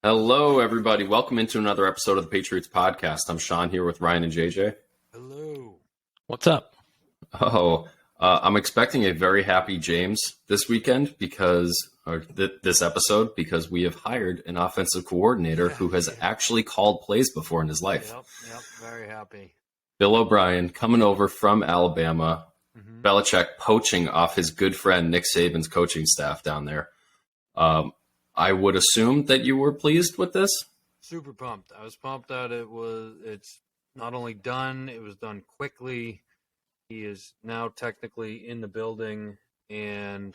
Hello, everybody. Welcome into another episode of the Patriots Podcast. I'm Sean here with Ryan and JJ. Hello. What's up? I'm expecting a very happy James this weekend this episode because we have hired an offensive coordinator who has actually called plays before in his life. Yep. Very happy. Bill O'Brien coming over from Alabama. Mm-hmm. Belichick poaching off his good friend Nick Saban's coaching staff down there. I would assume that you were pleased with this. Super pumped. I was pumped that it's not only done, it was done quickly. He is now technically in the building and,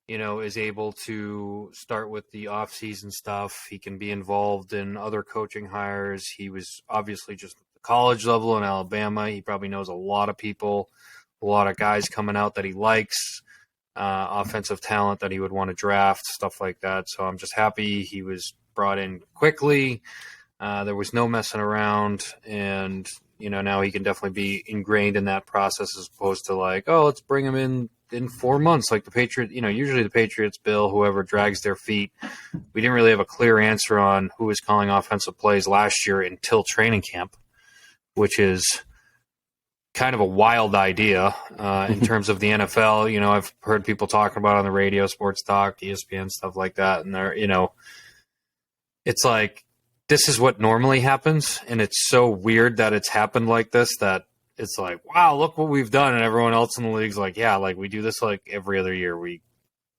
is able to start with the off-season stuff. He can be involved in other coaching hires. He was obviously just at the college level in Alabama. He probably knows a lot of people, a lot of guys coming out that he likes. Offensive talent that he would want to draft, stuff like that. So I'm just happy he was brought in quickly. There was no messing around, and now he can definitely be ingrained in that process as opposed to let's bring him in 4 months like the Patriots. Usually the Patriots, Bill, whoever drags their feet. We didn't really have a clear answer on who was calling offensive plays last year until training camp, which is kind of a wild idea in terms of the NFL. I've heard people talking about it on the radio, sports talk, ESPN, stuff like that. And they're, it's like, this is what normally happens. And it's so weird that it's happened like this, that it's like, wow, look what we've done. And everyone else in the league's like, yeah, we do this like every other year. We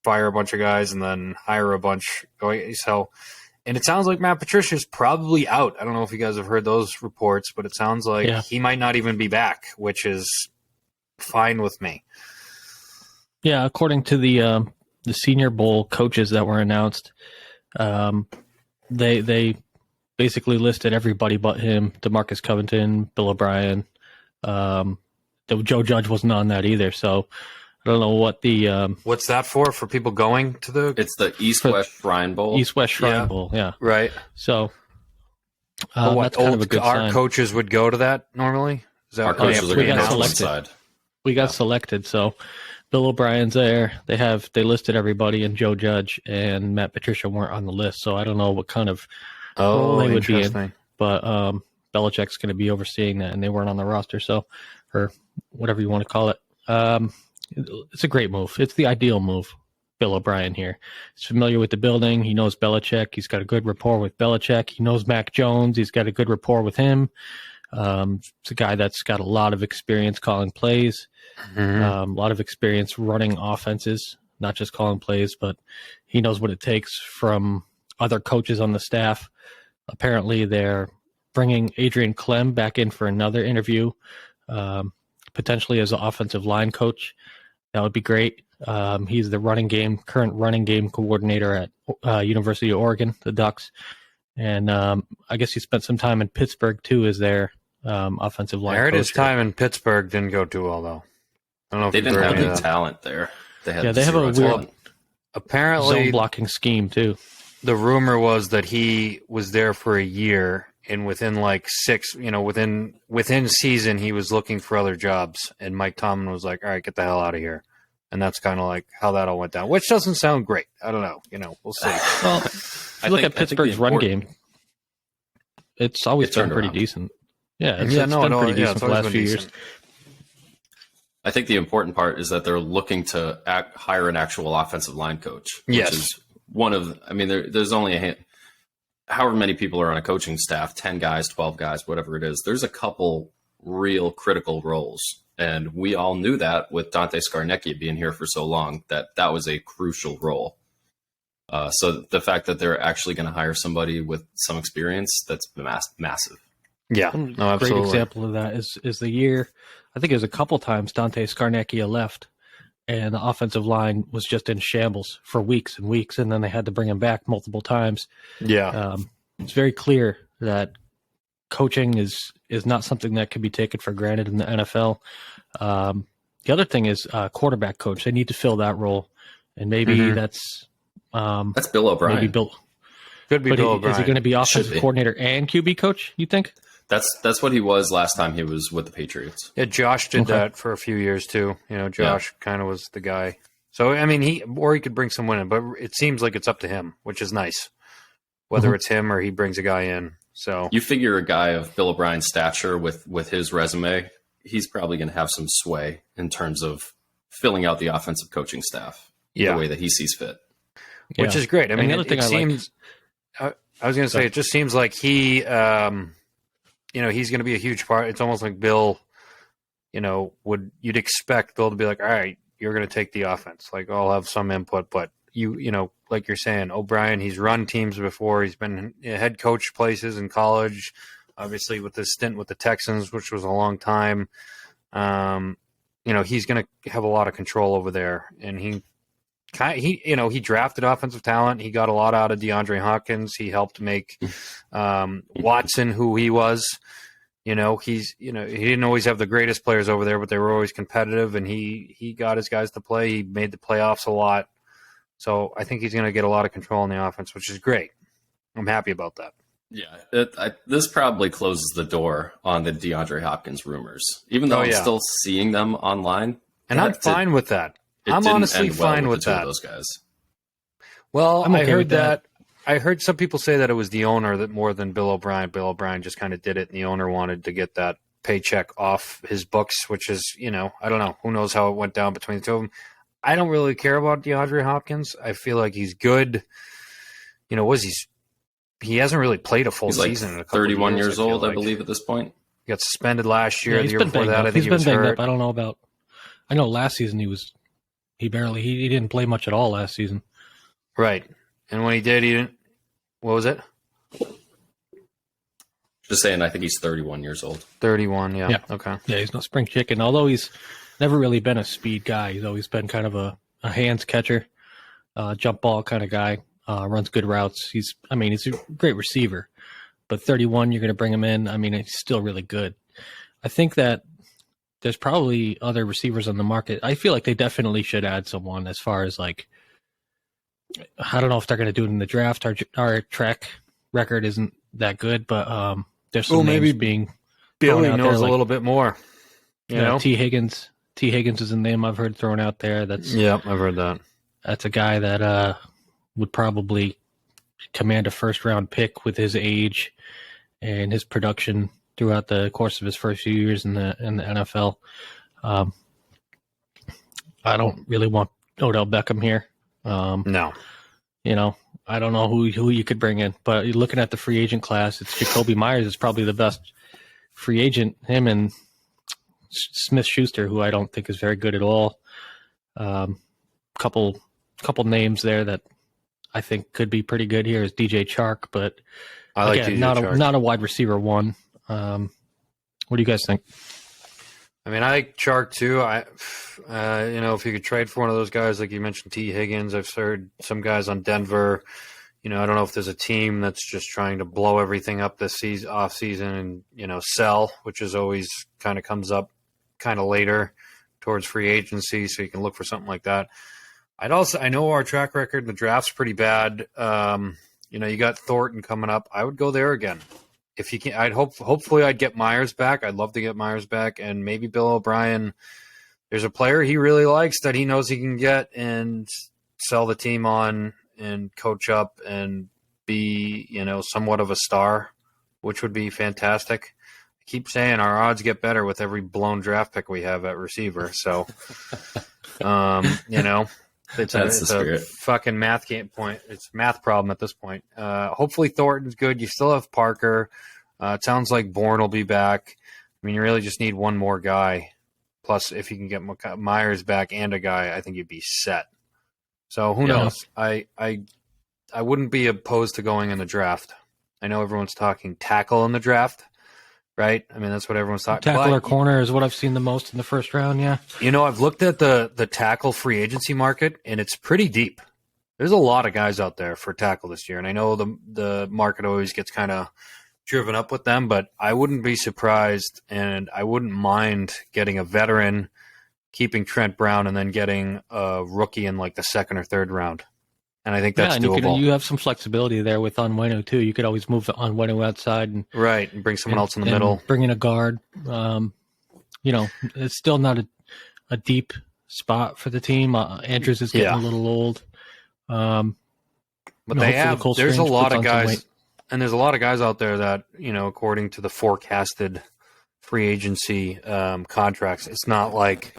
fire a bunch of guys and then hire a bunch. And it sounds like Matt Patricia's probably out. I don't know if you guys have heard those reports, but it sounds like he might not even be back, which is fine with me. Yeah, according to the Senior Bowl coaches that were announced, they basically listed everybody but him: DeMarcus Covington, Bill O'Brien. Joe Judge wasn't on that either, so I don't know what the what's that for people going to the. It's the East-West Shrine Bowl. East-West Shrine Bowl, yeah. Right. So that's kind of a good sign. Our coaches would go to that normally? Is that our coaches are going to got go selected. outside. We got selected, so Bill O'Brien's there. They listed everybody, and Joe Judge and Matt Patricia weren't on the list, so I don't know what kind of role they would be in. But Belichick's going to be overseeing that, and they weren't on the roster, or whatever you want to call it. It's a great move. It's the ideal move. Bill O'Brien here. He's familiar with the building. He knows Belichick. He's got a good rapport with Belichick. He knows Mac Jones. He's got a good rapport with him. It's a guy that's got a lot of experience calling plays, a lot of experience running offenses, not just calling plays, but he knows what it takes from other coaches on the staff. Apparently, they're bringing Adrian Clem back in for another interview, potentially as an offensive line coach. That would be great. He's the current running game coordinator at University of Oregon, the Ducks. And I guess he spent some time in Pittsburgh, too, as their offensive line coach. I heard his time in Pittsburgh didn't go too well, though. I don't know if they didn't have any talent there. They have a weird apparently zone blocking scheme, too. The rumor was that he was there for a year, and within within season, he was looking for other jobs. And Mike Tomlin was like, all right, get the hell out of here. And that's kind of like how that all went down, which doesn't sound great. I don't know. We'll see. Well, if you look at Pittsburgh's run game, it's always been pretty decent. Yeah, it's been pretty decent for the last few years. I think the important part is that they're looking to hire an actual offensive line coach. Yes. Which is there's only however many people are on a coaching staff, 10 guys, 12 guys, whatever it is. There's a couple real critical roles. And we all knew that with Dante Scarnecchia being here for so long, that was a crucial role. So the fact that they're actually going to hire somebody with some experience, that's massive. Yeah, a great example of that is the year, I think it was a couple times Dante Scarnecchia left, and the offensive line was just in shambles for weeks and weeks, and then they had to bring him back multiple times. Yeah. It's very clear that coaching is not something that can be taken for granted in the NFL. The other thing is quarterback coach. They need to fill that role, and maybe that's Bill O'Brien. Maybe Bill. Could be Bill O'Brien. Is he going to be offensive coordinator and QB coach, you think? That's what he was last time he was with the Patriots. Yeah, Josh did that for a few years too. Josh kind of was the guy. So, I mean, he could bring someone in, but it seems like it's up to him, which is nice. Whether it's him or he brings a guy in. So you figure a guy of Bill O'Brien's stature with his resume, he's probably going to have some sway in terms of filling out the offensive coaching staff the way that he sees fit. Which is great. I mean, it seems I was going to say, it just seems like he, he's going to be a huge part. It's almost like Bill, you'd expect Bill to be like, all right, you're going to take the offense. Like, I'll have some input, but like you're saying, O'Brien, he's run teams before. He's been head coach places in college, obviously with his stint with the Texans, which was a long time. He's going to have a lot of control over there, and he drafted offensive talent. He got a lot out of DeAndre Hopkins. He helped make Watson who he was. He didn't always have the greatest players over there, but they were always competitive, and he got his guys to play. He made the playoffs a lot. So I think he's going to get a lot of control in the offense, which is great. I'm happy about that. Yeah, this probably closes the door on the DeAndre Hopkins rumors, even though I'm still seeing them online. And I'm fine with that. I'm honestly fine with that. Those guys. Well, I heard that. I heard some people say that it was the owner that more than Bill O'Brien. Bill O'Brien just kind of did it, and the owner wanted to get that paycheck off his books, which is, I don't know. Who knows how it went down between the two of them. I don't really care about DeAndre Hopkins. I feel like he's good. He hasn't really played a full season in a couple 31 years, years old, I believe, at this point. He got suspended last year. Yeah, the year before that, I think he was hurt. I don't know about. I know last season he didn't play much at all last season. Right, and when he did, he didn't. What was it? Just saying, I think he's 31 years old. 31, yeah. Okay. Yeah, he's no spring chicken. Although he's never really been a speed guy. He's always been kind of a hands catcher, jump ball kind of guy. Runs good routes. He's a great receiver. But 31, you're going to bring him in. He's still really good. I think that there's probably other receivers on the market. I feel like they definitely should add someone as far as like, I don't know if they're going to do it in the draft. Our track record isn't that good, but there's some names being Billy knows a little bit more. You know, T. Higgins. T. Higgins is a name I've heard thrown out there. I've heard that. That's a guy that would probably command a first-round pick with his age and his production throughout the course of his first few years in the NFL. I don't really want Odell Beckham here. No. I don't know who you could bring in, but looking at the free agent class, it's Jacoby Myers is probably the best free agent. Him and Smith-Schuster, who I don't think is very good at all. Couple names there that I think could be pretty good here is DJ Chark, but I like DJ Chark. Not a wide receiver one. What do you guys think? I like Chark too. If you could trade for one of those guys, like you mentioned, T. Higgins. I've heard some guys on Denver. I don't know if there's a team that's just trying to blow everything up this off season and sell, which is always kind of comes up kind of later towards free agency, so you can look for something like that. I know our track record in the draft's pretty bad. You got Thornton coming up. I would go there again. If you can, hopefully I'd get Myers back. I'd love to get Myers back, and maybe Bill O'Brien. There's a player he really likes that he knows he can get and sell the team on and coach up and be, somewhat of a star, which would be fantastic. I keep saying our odds get better with every blown draft pick we have at receiver. So, it's a fucking math game point. It's a math problem at this point. Hopefully Thornton's good. You still have Parker. It sounds like Bourne will be back. You really just need one more guy. Plus, if you can get Myers back and a guy, I think you'd be set. So who knows? I wouldn't be opposed to going in the draft. I know everyone's talking tackle in the draft, right? That's what everyone's talking. Tackle or corner is what I've seen the most in the first round. Yeah. I've looked at the tackle free agency market, and it's pretty deep. There's a lot of guys out there for tackle this year, and I know the market always gets kind of driven up with them, but I wouldn't be surprised, and I wouldn't mind getting a veteran, keeping Trent Brown, and then getting a rookie in like the second or third round. And I think that's doable. You have some flexibility there with Onwenu too. You could always move the Onwenu outside and bring someone else in the middle. Bring in a guard. It's still not a deep spot for the team. Andrews is getting a little old. But there's a lot of guys, and there's a lot of guys out there that, according to the forecasted free agency contracts, it's not like,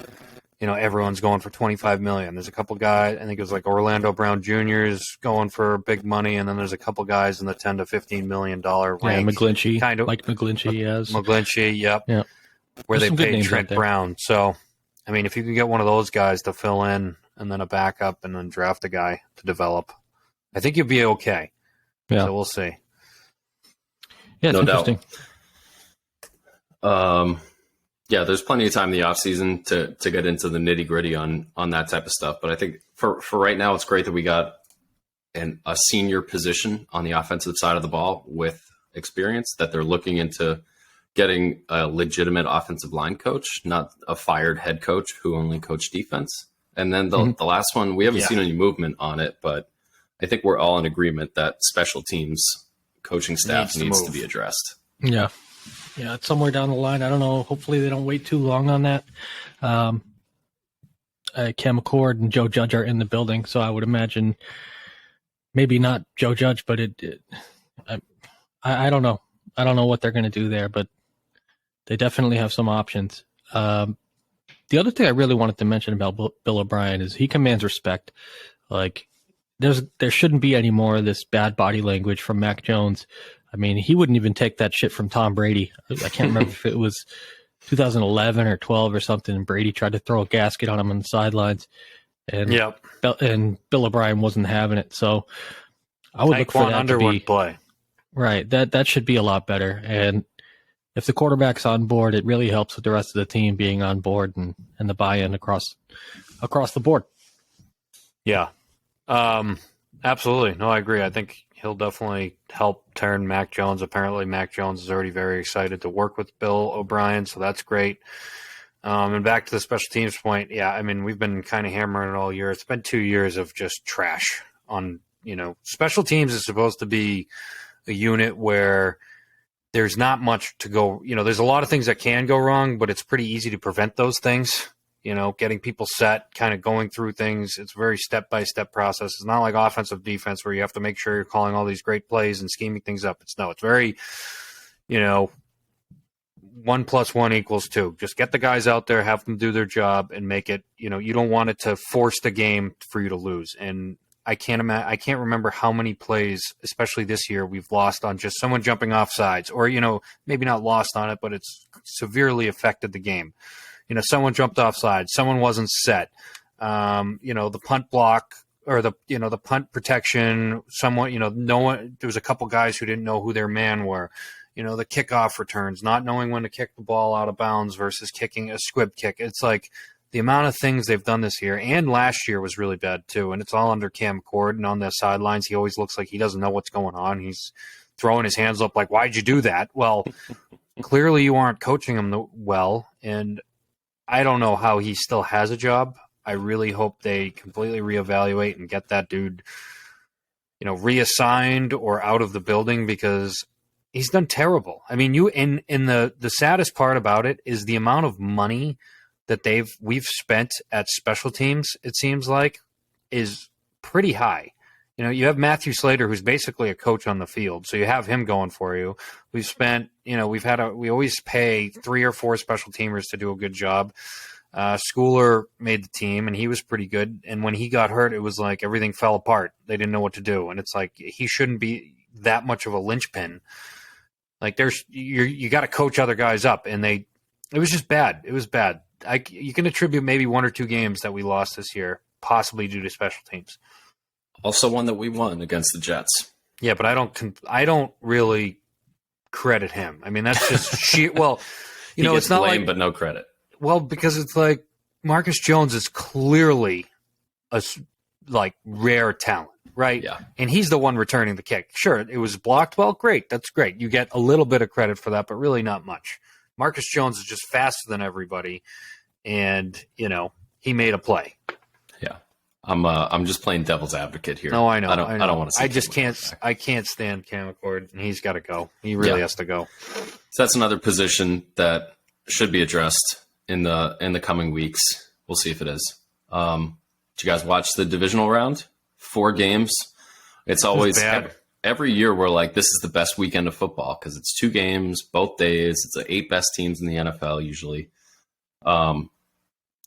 everyone's going for $25 million. There's a couple guys, I think it was like Orlando Brown Jr. is going for big money, and then there's a couple guys in the $10 to $15 million range. Yeah, McGlinchey, kind of like McGlinchey has. McGlinchey, yep. Yeah. Where they paid Trent Brown. So, I mean, if you can get one of those guys to fill in, and then a backup, and then draft a guy to develop, I think you'll be okay. Yeah. So we'll see. Yeah, it's interesting. Yeah, there's plenty of time in the offseason to get into the nitty gritty on that type of stuff. But I think for right now, it's great that we got a senior position on the offensive side of the ball with experience, that they're looking into getting a legitimate offensive line coach, not a fired head coach who only coached defense. And then the last one, we haven't seen any movement on it, but I think we're all in agreement that special teams coaching staff needs to be addressed. Yeah. Yeah, it's somewhere down the line. I don't know. Hopefully they don't wait too long on that. Cam McCord and Joe Judge are in the building, so I would imagine maybe not Joe Judge, but I don't know. I don't know what they're going to do there, but they definitely have some options. The other thing I really wanted to mention about Bill O'Brien is he commands respect. Like, there shouldn't be any more of this bad body language from Mac Jones. I mean, he wouldn't even take that shit from Tom Brady. I can't remember if it was 2011 or 12 or something, and Brady tried to throw a gasket on him on the sidelines, and Bill O'Brien wasn't having it. So I would look for that Underwood to be play. Right. That should be a lot better. And if the quarterback's on board, it really helps with the rest of the team being on board and the buy-in across the board. Yeah. Absolutely. No, I agree. I think he'll definitely help turn Mac Jones. Apparently, Mac Jones is already very excited to work with Bill O'Brien, so that's great. And back to the special teams point, yeah, I mean, we've been kind of hammering it all year. It's been 2 years of just trash on, special teams is supposed to be a unit where there's not much to go, there's a lot of things that can go wrong, but it's pretty easy to prevent those things. Getting people set, kind of going through things. It's a very step-by-step process. It's not like offensive defense where you have to make sure you're calling all these great plays and scheming things up. It's very, 1 + 1 = 2. Just get the guys out there, have them do their job, and make it, you don't want it to force the game for you to lose. And I can't remember how many plays, especially this year, we've lost on just someone jumping off sides, or, maybe not lost on it, but it's severely affected the game. Someone jumped offside, someone wasn't set. The punt block or the punt protection, someone, no one, there was a couple guys who didn't know who their man were. The kickoff returns, not knowing when to kick the ball out of bounds versus kicking a squib kick. It's like the amount of things they've done this year, and last year was really bad too. And it's all under Cam McCord, and on the sidelines, he always looks like he doesn't know what's going on. He's throwing his hands up like, why'd you do that? Well, clearly you aren't coaching him well, and I don't know how he still has a job. I really hope they completely reevaluate and get that dude, reassigned or out of the building, because he's done terrible. I mean, the saddest part about it is the amount of money that we've spent at special teams, it seems like, is pretty high. You have Matthew Slater, who's basically a coach on the field, so you have him going for you. We've spent, we always pay 3 or 4 special teamers to do a good job. Schooler made the team, and he was pretty good. And when he got hurt, it was like everything fell apart. They didn't know what to do, and it's like he shouldn't be that much of a linchpin. Like you got to coach other guys up, and it was just bad. It was bad. You can attribute maybe 1 or 2 games that we lost this year, possibly due to special teams. Also one that we won against the Jets. Yeah, but I don't really credit him. I mean, that's just sheer. Well, it's not blame, like, but no credit. Well, because it's like Marcus Jones is clearly a rare talent, right? Yeah. And he's the one returning the kick. Sure, it was blocked well. Great, that's great. You get a little bit of credit for that, but really not much. Marcus Jones is just faster than everybody, and he made a play. Yeah. I'm just playing devil's advocate here. No, I know. I don't want to. I can't stand Cam McCord, and he's got to go. He really has to go. So that's another position that should be addressed in the coming weeks. We'll see if it is. Did you guys watch the divisional round? 4 games. It's always every year we're like, this is the best weekend of football because it's 2 games, both days. It's the 8 best teams in the NFL usually.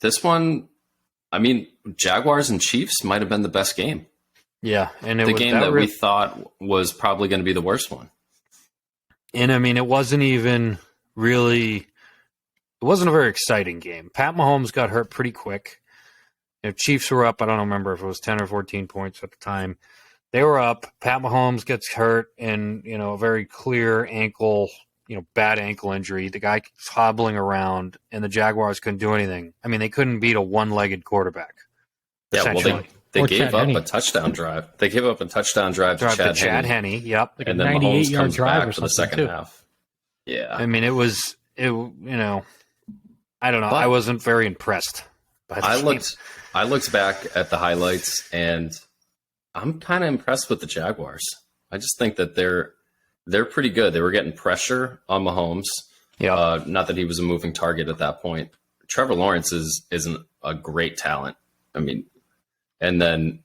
This one, I mean, Jaguars and Chiefs might have been the best game. Yeah, and the game that we thought was probably going to be the worst one. And I mean, it wasn't even really. It wasn't a very exciting game. Pat Mahomes got hurt pretty quick. Chiefs were up. I don't remember if it was 10 or 14 points at the time. They were up. Pat Mahomes gets hurt, and a very clear ankle, bad ankle injury. The guy keeps hobbling around, and the Jaguars couldn't do anything. I mean, they couldn't beat a one-legged quarterback. Yeah, well, they gave up a touchdown drive. They gave up a touchdown drive to Chad Henne. Yep. Like and then Mahomes comes back for the second half. Yeah. I mean, I don't know. But I wasn't very impressed by the game. I looked back at the highlights, and I'm kind of impressed with the Jaguars. I just think that they're pretty good. They were getting pressure on Mahomes. Yeah. Not that he was a moving target at that point. Trevor Lawrence isn't a great talent. I mean, and then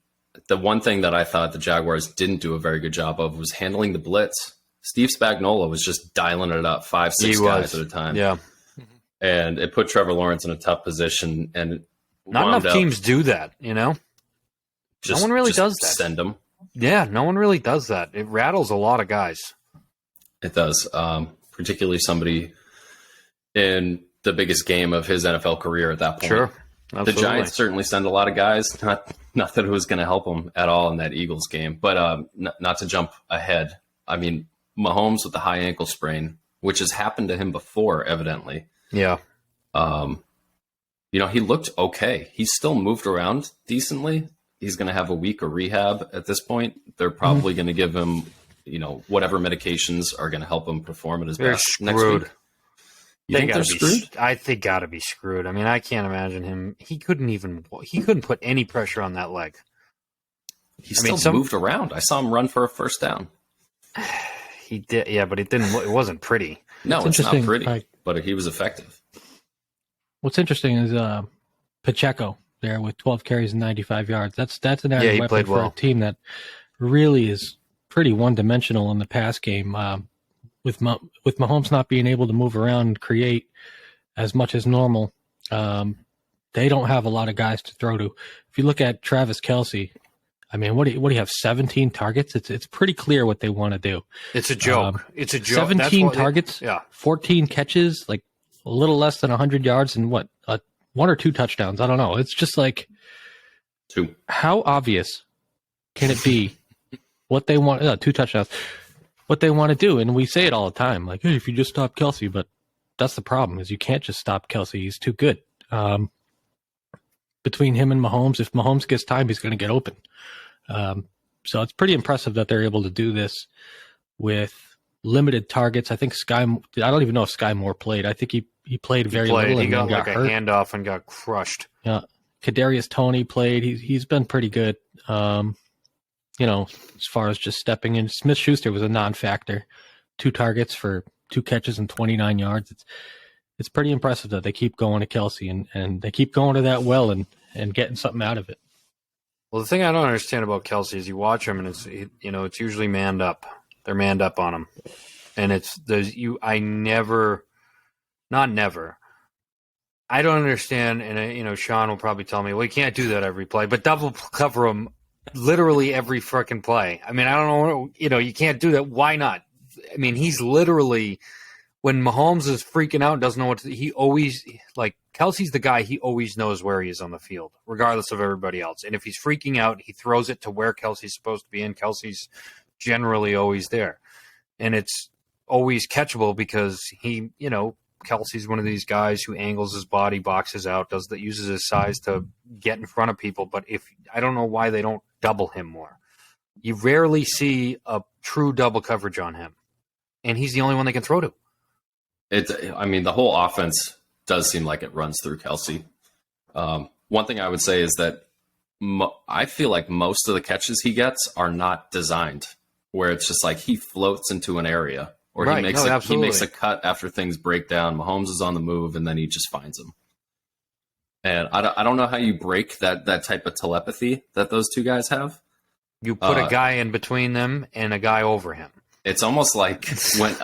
the one thing that I thought the Jaguars didn't do a very good job of was handling the blitz. Steve Spagnuolo was just dialing it up 5-6 guys at a time. Yeah. And it put Trevor Lawrence in a tough position. And not enough teams do that, no one really does that. Send them. Yeah, no one really does that. It rattles a lot of guys. It does, particularly somebody in the biggest game of his NFL career at that point. Sure. Absolutely. The Giants certainly send a lot of guys. Not that it was going to help them at all in that Eagles game. But not to jump ahead. I mean, Mahomes with the high ankle sprain, which has happened to him before, evidently. Yeah. He looked okay. He still moved around decently. He's going to have a week of rehab at this point. They're probably going to give him, whatever medications are going to help him perform at his best next week. You think they're screwed? They got to be screwed. I mean, I can't imagine him. He couldn't put any pressure on that leg. He still moved around. I saw him run for a first down. He did, yeah, but it wasn't pretty. No, it's not pretty, but he was effective. What's interesting is Pacheco there with 12 carries and 95 yards. That's an added weapon for a team that really is pretty one-dimensional in the pass game. With Mahomes not being able to move around and create as much as normal, they don't have a lot of guys to throw to. If you look at Travis Kelce, I mean, what do you have? 17 targets. It's pretty clear what they want to do. It's a joke. It's a joke. 17 targets. 14 catches, like a little less than 100 yards, and 1 or 2 touchdowns. I don't know. It's just like 2. How obvious can it be what they want? 2 touchdowns. What they want to do, and we say it all the time, like, hey, if you just stop Kelce, but that's the problem, is you can't just stop Kelce. He's too good. Between him and Mahomes, if Mahomes gets time, he's going to get open. So it's pretty impressive that they're able to do this with limited targets. I think I don't even know if Sky Moore played. I think he played very little. He got like a handoff and got crushed. Yeah. Kadarius Toney played. He's been pretty good. As far as just stepping in. Smith-Schuster was a non-factor. 2 targets for 2 catches and 29 yards. It's pretty impressive that they keep going to Kelce and they keep going to that well and getting something out of it. Well, the thing I don't understand about Kelce is you watch him and it's usually manned up. They're manned up on him, and I don't understand, and Sean will probably tell me, well, you can't do that every play, but double cover him literally every freaking play. I mean, I don't know, you can't do that. Why not? I mean, he's literally, when Mahomes is freaking out and doesn't know what to do, he always, like, Kelce's the guy, he always knows where he is on the field, regardless of everybody else. And if he's freaking out, he throws it to where Kelce's supposed to be, and Kelce's generally always there. And it's always catchable because he, Kelce's one of these guys who angles his body, boxes out, uses his size to get in front of people. But I don't know why they don't double him more. You rarely see a true double coverage on him, and he's the only one they can throw to. The whole offense does seem like it runs through Kelce. One thing I would say is that I feel like most of the catches he gets are not designed, where it's just like he floats into an area. Or he makes a cut after things break down. Mahomes is on the move, and then he just finds him. And I don't know how you break that type of telepathy that those two guys have. You put a guy in between them and a guy over him. It's almost like when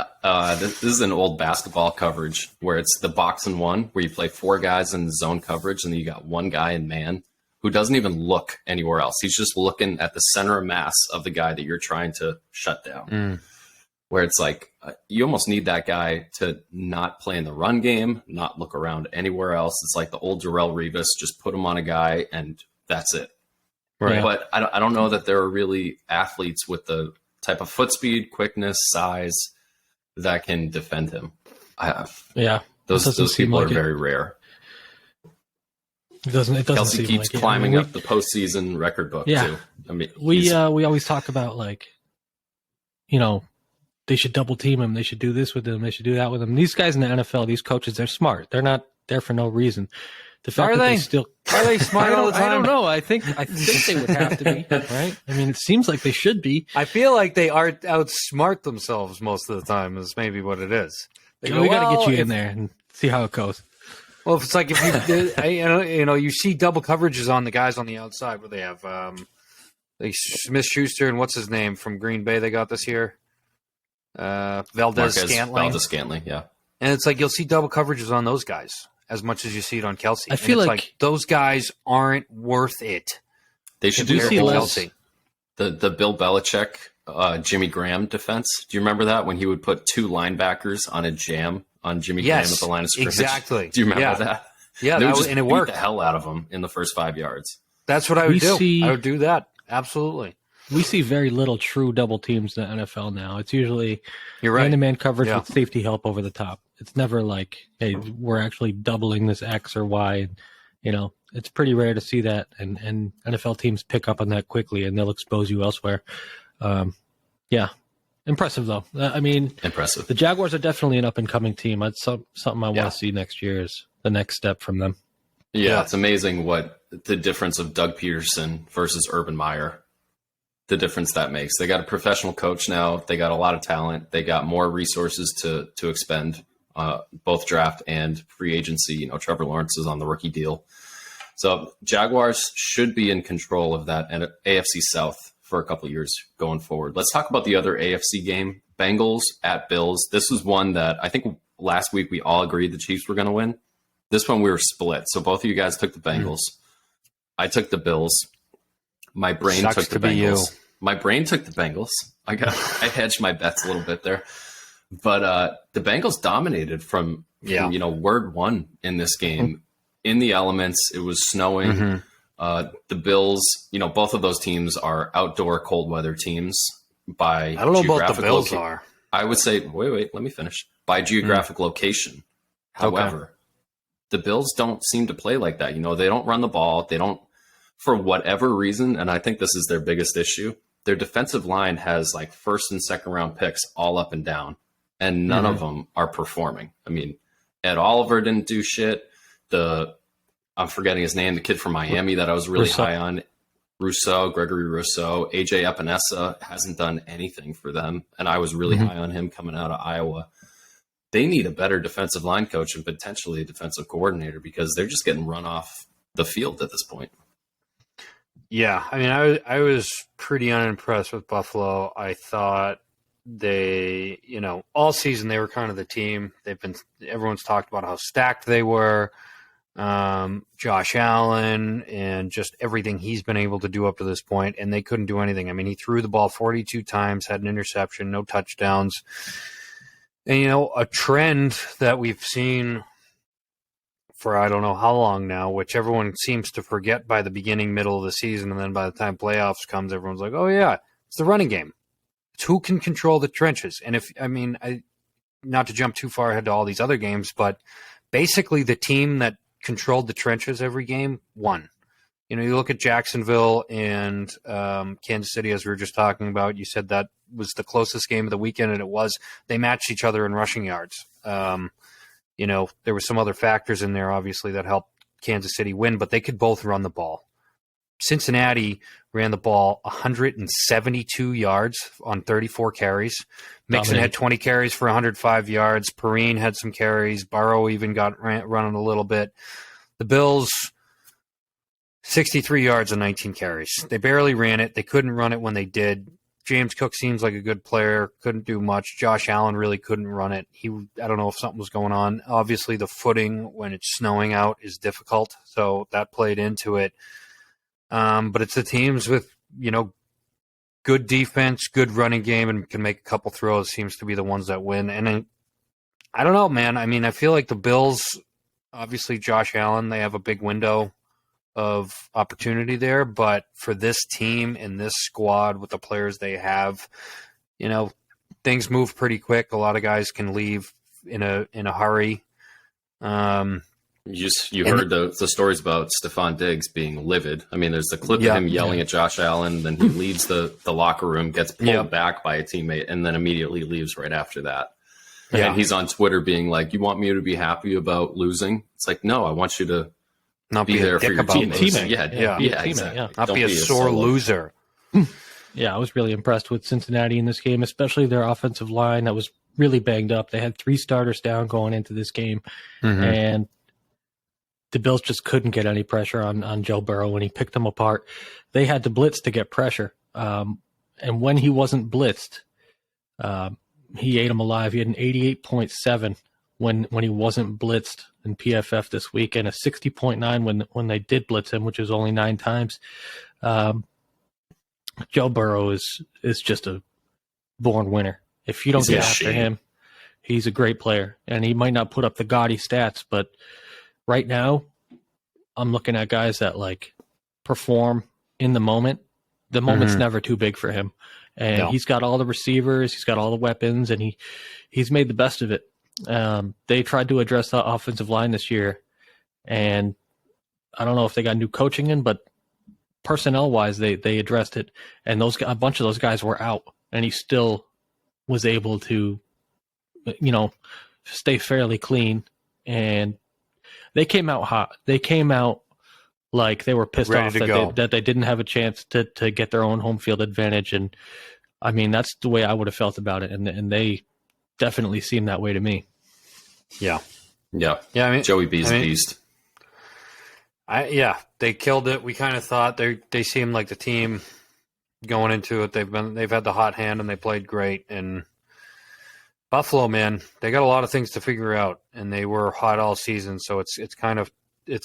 this is an old basketball coverage where it's the box and one, where you play 4 guys in zone coverage, and then you got one guy in man who doesn't even look anywhere else. He's just looking at the center of mass of the guy that you're trying to shut down. Where it's like you almost need that guy to not play in the run game, not look around anywhere else. It's like the old Darrelle Revis, just put him on a guy and that's it. Right. But I don't know that there are really athletes with the type of foot speed, quickness, size that can defend him. Those people are very rare. It doesn't Kelsey keeps climbing up the postseason record book too. I mean, we always talk about they should double team him. They should do this with him. They should do that with him. These guys in the NFL, these coaches, they're smart. They're not there for no reason. The fact Are they smart all the time? I don't know. I think they would have to be, right? I mean, it seems like they should be. I feel like they outsmart themselves most of the time. Is maybe what it is. We got to get you in there and see how it goes. Well, if it's like if you see double coverages on the guys on the outside, where they have Smith-Schuster and what's his name from Green Bay they got this year. Valdez-Scantling, yeah. And it's like you'll see double coverages on those guys as much as you see it on Kelsey. I feel like those guys aren't worth it. They should do Kelsey. The Bill Belichick, Jimmy Graham defense. Do you remember that when he would put 2 linebackers on a jam on Jimmy Graham at the line of scrimmage? Exactly. Do you remember that? Yeah, and it worked. Beat the hell out of him in the first 5 yards. That's what I would do. I would do that. Absolutely. We see very little true double teams in the NFL now. It's usually man-to-man coverage with safety help over the top. It's never like, hey, we're actually doubling this X or Y. It's pretty rare to see that, and NFL teams pick up on that quickly, and they'll expose you elsewhere. Impressive, though. Impressive. The Jaguars are definitely an up-and-coming team. That's something I want to see next year is the next step from them. Yeah, it's amazing what the difference of Doug Peterson versus Urban Meyer, the difference that makes. They got a professional coach now. They got a lot of talent. They got more resources to expend, both draft and free agency. Trevor Lawrence is on the rookie deal. So Jaguars should be in control of that and AFC South for a couple of years going forward. Let's talk about the other AFC game, Bengals at Bills. This was one that I think last week we all agreed the Chiefs were going to win. This one we were split. So both of you guys took the Bengals. I took the Bills. My brain took the Bengals. My brain took the Bengals. I hedged my bets a little bit there. But the Bengals dominated from word one in this game. In the elements, it was snowing. The Bills, both of those teams are outdoor cold weather teams by I don't know about the Bills are. I would say, wait, let me finish. By geographic location. However, the Bills don't seem to play like that. They don't run the ball. They don't, for whatever reason, and I think this is their biggest issue, their defensive line has like first and second round picks all up and down, and none of them are performing. I mean, Ed Oliver didn't do shit. I'm forgetting his name, the kid from Miami that I was really high on, Gregory Rousseau. AJ Epinesa hasn't done anything for them, and I was really high on him coming out of Iowa. They need a better defensive line coach and potentially a defensive coordinator because they're just getting run off the field at this point. Yeah, I mean, I was pretty unimpressed with Buffalo. I thought they, all season they were kind of the team. Everyone's talked about how stacked they were. Josh Allen and just everything he's been able to do up to this point, and they couldn't do anything. I mean, he threw the ball 42 times, had an interception, no touchdowns. And, a trend that we've seen for I don't know how long now, which everyone seems to forget by the beginning, middle of the season, and then by the time playoffs comes, everyone's like, oh, yeah, it's the running game. It's who can control the trenches. And not to jump too far ahead to all these other games, but basically the team that controlled the trenches every game won. You look at Jacksonville and Kansas City, as we were just talking about. You said that was the closest game of the weekend, and it was. They matched each other in rushing yards. There were some other factors in there, obviously, that helped Kansas City win, but they could both run the ball. Cincinnati ran the ball 172 yards on 34 carries. Mixon had 20 carries for 105 yards. Perrine had some carries. Burrow even got running a little bit. The Bills, 63 yards and 19 carries. They barely ran it. They couldn't run it when they did. James Cook seems like a good player. Couldn't do much. Josh Allen really couldn't run it. I don't know if something was going on. Obviously, the footing when it's snowing out is difficult, so that played into it. But it's the teams with, good defense, good running game, and can make a couple throws seems to be the ones that win. And I don't know, man. I mean, I feel like the Bills, obviously Josh Allen, they have a big window of opportunity there, but for this team and this squad with the players they have, things move pretty quick. A lot of guys can leave in a hurry. You heard the stories about Stephon Diggs being livid. I mean, there's the clip of him yelling at Josh Allen, then he leaves the locker room, gets pulled back by a teammate, and then immediately leaves right after that. Yeah. And he's on Twitter being like, "You want me to be happy about losing?" It's like, no, I want you to not be there for your teammate. Yeah, exactly. Yeah. Not be a sore loser. Yeah, I was really impressed with Cincinnati in this game, especially their offensive line that was really banged up. They had 3 starters down going into this game, and the Bills just couldn't get any pressure on Joe Burrow when he picked them apart. They had to blitz to get pressure, and when he wasn't blitzed, he ate them alive. He had an 88.7 when he wasn't blitzed in PFF this week, and a 60.9 when they did blitz him, which was only 9 times. Joe Burrow is just a born winner. If you don't get after him, he's a great player, and he might not put up the gaudy stats, but right now I'm looking at guys that perform in the moment. The moment's never too big for him, and he's got all the receivers, he's got all the weapons, and he's made the best of it. They tried to address the offensive line this year, and I don't know if they got new coaching in, but personnel-wise, they addressed it, and a bunch of those guys were out, and he still was able to, stay fairly clean. And they came out hot. They came out like they were pissed off that they didn't have a chance to get their own home field advantage. And I mean, that's the way I would have felt about it, and they definitely seemed that way to me. Yeah. Yeah. Yeah. I mean, Joey B's a beast. They killed it. We kind of thought they seemed like the team going into it. They've had the hot hand and they played great. And Buffalo, man, they got a lot of things to figure out, and they were hot all season. So it's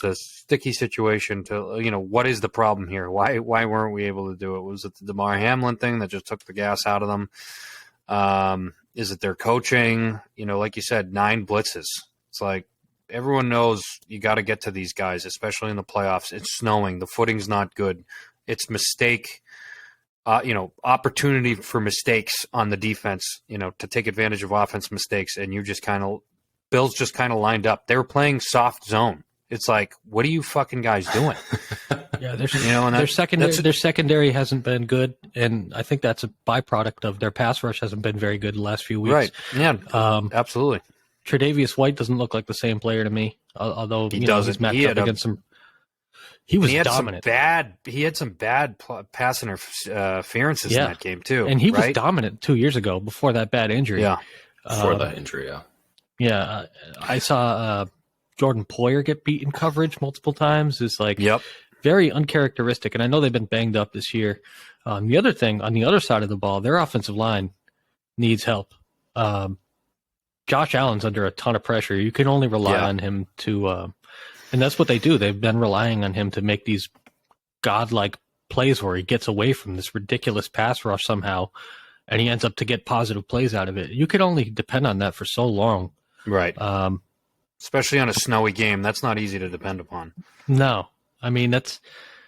a sticky situation to, what is the problem here? Why weren't we able to do it? Was it the DeMar Hamlin thing that just took the gas out of them? Is it their coaching? Like you said, 9 blitzes. It's like everyone knows you got to get to these guys, especially in the playoffs. It's snowing. The footing's not good. It's mistake, opportunity for mistakes on the defense, to take advantage of offense mistakes. And Bills just kind of lined up. They were playing soft zone. It's like, what are you fucking guys doing? Yeah, their secondary hasn't been good, and I think that's a byproduct of their pass rush hasn't been very good the last few weeks. Right? Yeah, absolutely. Tre'Davious White doesn't look like the same player to me, although he doesn't. He's matched up against some. He was dominant. He had some bad pass interferences in that game too, and he was dominant 2 years ago before that bad injury. Yeah, before that injury. Yeah. Yeah, I saw Jordan Poyer get beat in coverage multiple times. It's very uncharacteristic, and I know they've been banged up this year. The other thing, on the other side of the ball, their offensive line needs help. Josh Allen's under a ton of pressure. You can only rely on him to, and that's what they do. They've been relying on him to make these godlike plays where he gets away from this ridiculous pass rush somehow, and he ends up to get positive plays out of it. You can only depend on that for so long. Right. Especially on a snowy game. That's not easy to depend upon. No. I mean, that's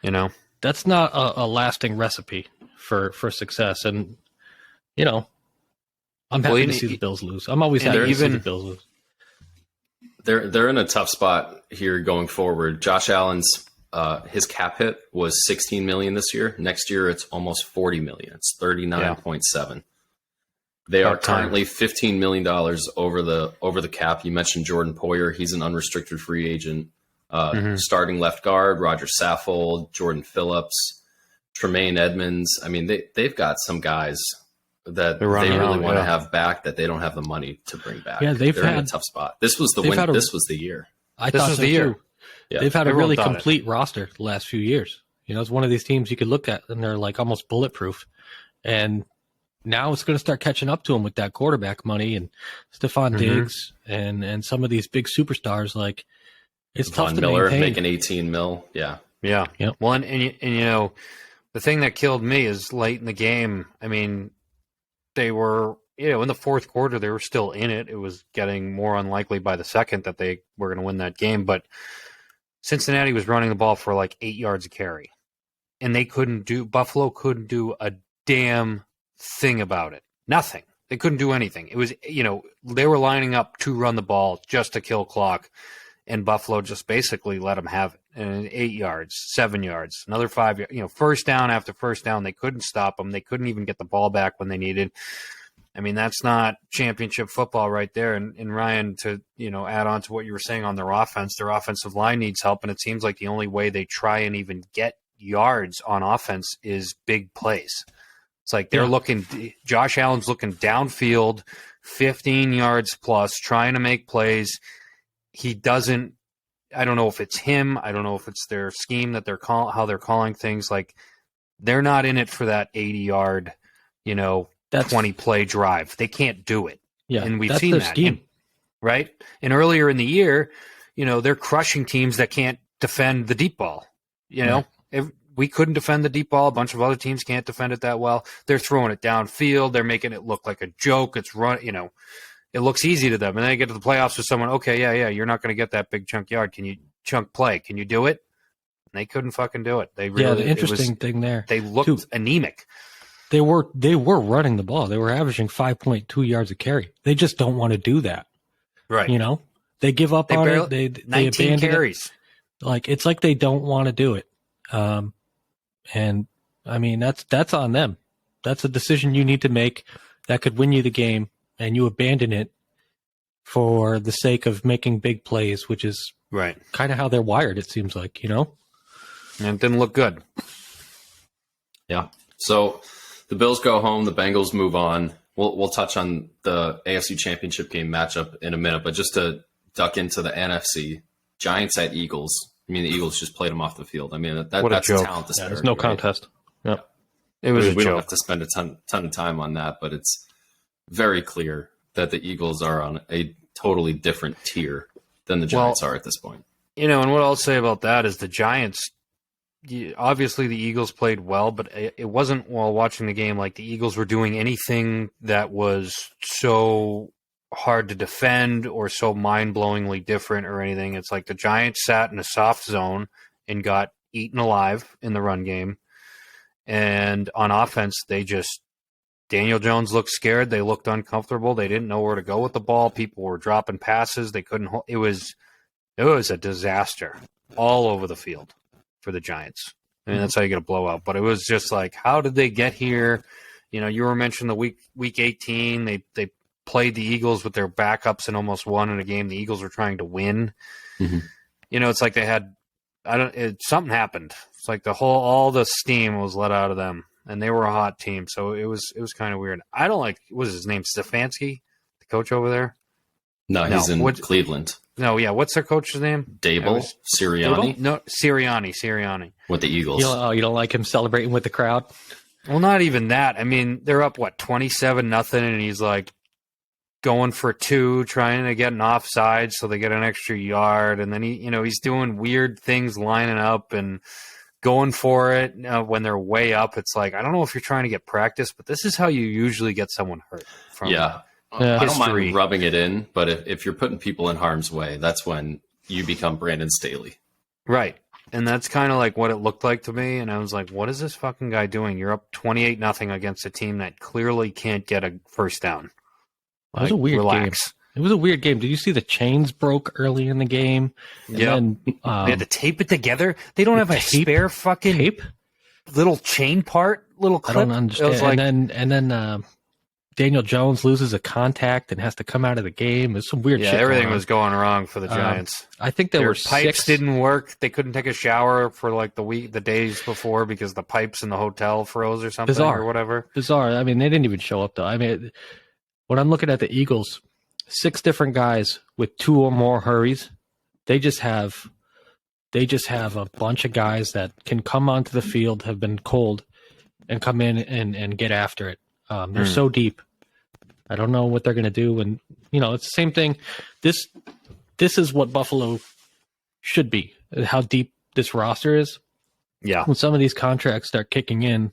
not a lasting recipe for success. And, I'm happy to see the Bills lose. I'm always happy to see the Bills lose. They're in a tough spot here going forward. Josh Allen's his cap hit was $16 million this year. Next year, it's almost $40 million. It's 39.7. They are currently $15 million over the cap. You mentioned Jordan Poyer. He's an unrestricted free agent. Starting left guard, Roger Saffold, Jordan Phillips, Tremaine Edmonds. I mean, they've got some guys that they really want to have back that they don't have the money to bring back. Yeah, they're in a tough spot. This was the win. This was the year. I thought so too. Yeah. They've had a Everyone really thought it. complete roster the last few years. You know, it's one of these teams you could look at and they're like almost bulletproof. And now it's going to start catching up to them with that quarterback money and Stephon Diggs and some of these big superstars. Like, it's tough Von to Miller maintain. making 18 mil. Yeah. Yeah. Yep. Well, and you know, the thing that killed me is late in the game. I mean, they were, you know, in the fourth quarter, they were still in it. It was getting more unlikely by the second that they were going to win that game. But Cincinnati was running the ball for like 8 yards a carry. And Buffalo couldn't do a damn thing about it. Nothing. They couldn't do anything. It was, you know, they were lining up to run the ball just to kill clock. And Buffalo just basically let them have it. And 8 yards, 7 yards, another 5 yards, you know, first down after first down. They couldn't stop them. They couldn't even get the ball back when they needed. I mean, that's not championship football right there. And Ryan, to, you know, add on to what you were saying on their offensive line needs help. And it seems like the only way they try and even get yards on offense is big plays. It's like they're looking, Josh Allen's looking downfield, 15 yards plus, trying to make plays. He doesn't, I don't know if it's him. I don't know if it's their scheme that how they're calling things. Like, they're not in it for that 80-yard, you know, 20-play drive. They can't do it. Yeah, and we've seen that. Scheme. Right? And earlier in the year, you know, they're crushing teams that can't defend the deep ball. You know, if we couldn't defend the deep ball, a bunch of other teams can't defend it that well. They're throwing it downfield. They're making it look like a joke. It's you know, it looks easy to them. And then they get to the playoffs with someone, okay, yeah, you're not going to get that big chunk yard. Can you chunk play? Can you do it? And they couldn't fucking do it. They really, the interesting thing there, they looked anemic. They were running the ball. They were averaging 5.2 yards a carry. They just don't want to do that. Right. You know, they give up on it. They 19 abandon carries. It. Like, it's like they don't want to do it. And I mean, that's on them. That's a decision you need to make that could win you the game, and you abandon it for the sake of making big plays, which is kind of how they're wired, it seems like, you know? And it didn't look good. Yeah. So the Bills go home, the Bengals move on. We'll touch on the AFC Championship game matchup in a minute, but just to duck into the NFC, Giants at Eagles. I mean, the Eagles just played them off the field. I mean, that's a talent disparity. There's no contest. Yep. It was we don't have to spend a ton of time on that, but it's very clear that the Eagles are on a totally different tier than the Giants are at this point. You know, and what I'll say about that is the Giants, obviously the Eagles played well, but it wasn't, while watching the game, like the Eagles were doing anything that was so hard to defend or so mind-blowingly different or anything. It's like the Giants sat in a soft zone and got eaten alive in the run game. And on offense, Daniel Jones looked scared. They looked uncomfortable. They didn't know where to go with the ball. People were dropping passes. They couldn't hold. It was a disaster all over the field for the Giants. I mean, that's how you get a blowout. But it was just like, how did they get here? You know, you were mentioning the week 18. They played the Eagles with their backups and almost won in a game the Eagles were trying to win. Mm-hmm. You know, it's like they had something happened. It's like all the steam was let out of them, and they were a hot team. So it was kind of weird. I don't like, what is his name, Stefanski, the coach over there? No, he's in Cleveland. No, yeah. What's their coach's name? Dable? Sirianni? No, Sirianni. With the Eagles. You don't like him celebrating with the crowd? Well, not even that. I mean, they're up, 27-0, and he's like going for 2, trying to get an offside so they get an extra yard. And then he's doing weird things, lining up and going for it when they're way up. It's like, I don't know if you're trying to get practice, but this is how you usually get someone hurt. I don't mind rubbing it in, but if you're putting people in harm's way, that's when you become Brandon Staley. Right. And that's kind of like what it looked like to me. And I was like, what is this fucking guy doing? You're up 28-0 against a team that clearly can't get a first down. It was a weird game. It was a weird game. Did you see the chains broke early in the game? Yeah. They had to tape it together. They don't have a spare fucking tape? Little chain part, little clip. I don't understand. And then Daniel Jones loses a contact and has to come out of the game. There's some weird shit. Yeah, everything was going wrong for the Giants. I think their pipes didn't work. They couldn't take a shower for like the days before because the pipes in the hotel froze or something or whatever. Bizarre. I mean, they didn't even show up though. I mean, when I'm looking at the Eagles, 6 different guys with 2 or more hurries, they just have they just have a bunch of guys that can come onto the field, have been cold, and come in and get after it. They're so deep. I don't know what they're going to do. And, it's the same thing. This is what Buffalo should be, how deep this roster is. Yeah. When some of these contracts start kicking in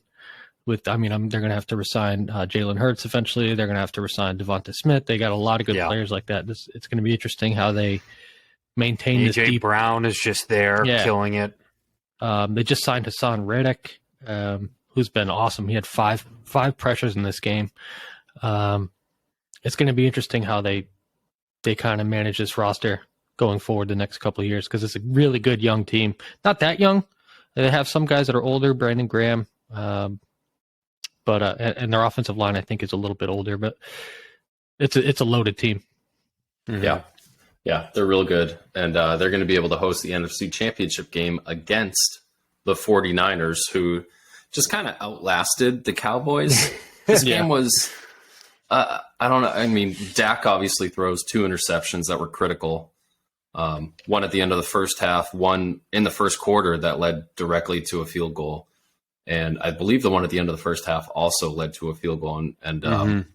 they're going to have to resign Jalen Hurts eventually. They're going to have to resign Devonta Smith. They got a lot of good players like that. It's going to be interesting how they maintain this deep. Brown is just there killing it. They just signed Hassan Reddick, who's been awesome. He had five pressures in this game. It's going to be interesting how they kind of manage this roster going forward the next couple of years, because it's a really good young team. Not that young. They have some guys that are older, Brandon Graham, but and their offensive line I think is a little bit older, but it's a loaded team. Mm-hmm. Yeah, they're real good, and they're going to be able to host the NFC Championship game against the 49ers, who just kind of outlasted the Cowboys. This game was, I don't know. I mean, Dak obviously throws 2 interceptions that were critical. One at the end of the first half, one in the first quarter that led directly to a field goal. And I believe the one at the end of the first half also led to a field goal. And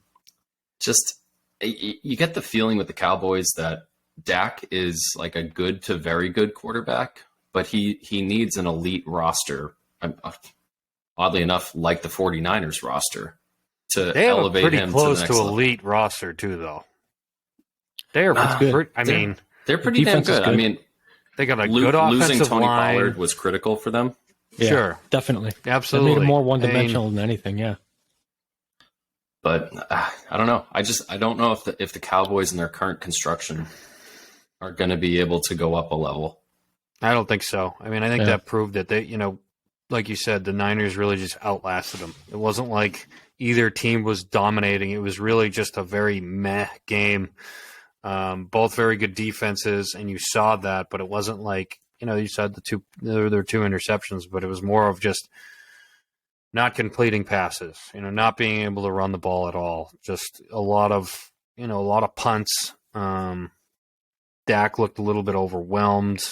just, you get the feeling with the Cowboys that Dak is like a good to very good quarterback, but he needs an elite roster. Oddly enough, like the 49ers roster, to they have elevate a pretty him close to the to next level. elite roster too, though. They are good. They're pretty damn good. I mean, they got a good offensive losing Tony line. Pollard was critical for them. Yeah, sure, definitely, absolutely. It made it more one-dimensional than anything. Yeah, but I don't know. I don't know if the Cowboys in their current construction are going to be able to go up a level. I don't think so. I mean, I think that proved that they, like you said, the Niners really just outlasted them. It wasn't like either team was dominating. It was really just a very meh game. Both very good defenses, and you saw that, but it wasn't like, you said there were 2 interceptions, but it was more of just not completing passes, not being able to run the ball at all. Just a lot of punts. Dak looked a little bit overwhelmed.